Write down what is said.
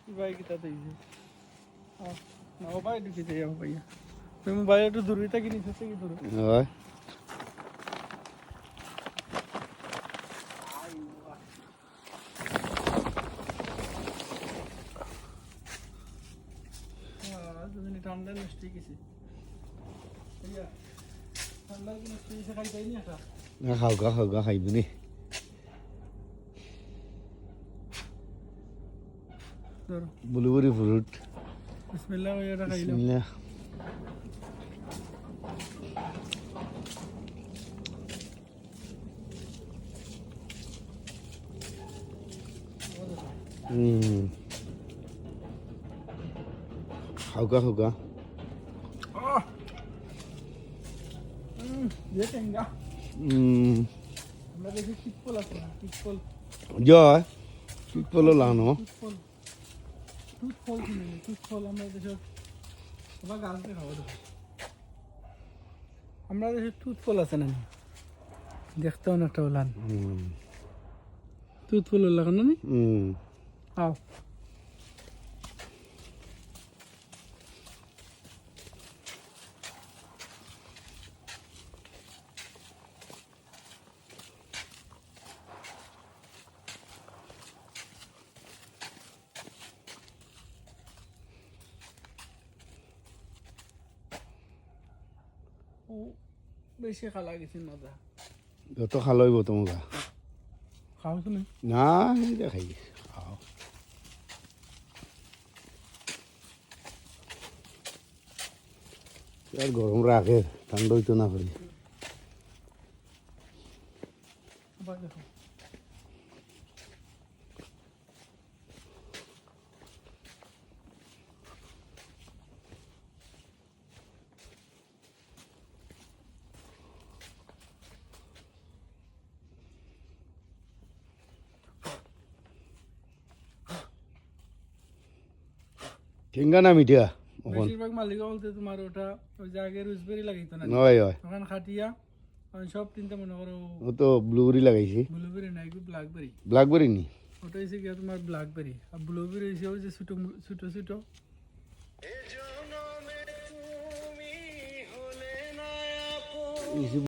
ভাই কিতা দিয়েছে না ও ভাই ঢুকেছে যাও ভাইয়া তুমি মোবাইল একটু দূরে থাকি নিচে থেকে দূরে হয় ঠান্ডা নষ্ট হয়ে গেছে ঠান্ডা কি নষ্ট হয়েছে খাই যায়নি একটা খাও গা খাইব নি ধরো ব্লুবেরি ফ্রুট বিসমিল্লাহ এটা খাইলাম বিসমিল্লাহ খাও গা দিয়ে টেঙ্গা আমরা দেখি কিটফল আছে না কিটফল জয় পিপলো লানো টুথফল কিনে টুথফল আমরা দেশের সবাই গাছ দিয়ে খাওয়া দেবো আমরা দেশের টুথফল আছে না দেখতে অনেকটা ওলান টুথফল লাগান না আও বেশি খালা গেছে মজা যত খালইব তোমাকে খাও তুমি না এটা খাই খাও আর গরম রাখে ঠান্ডা হইতো না করি দেখো ঠেঙ্গা না মিঠা বেশিরভাগ মালিক বলতে তোমার ওটা ওই যে আগে রুজবেরি লাগাইতো না নয় হয় ওখানে খাটিয়া সব তিনটা মনে করো ও তো ব্লুবেরি লাগাইছি ব্লুবেরি না এগুলো ব্ল্যাকবেরি ব্ল্যাকবেরি নি ওটা হচ্ছে গিয়ে তোমার ব্ল্যাকবেরি আর ব্লুবেরি হচ্ছে ওই যে ছোটো ছোটো ছোটো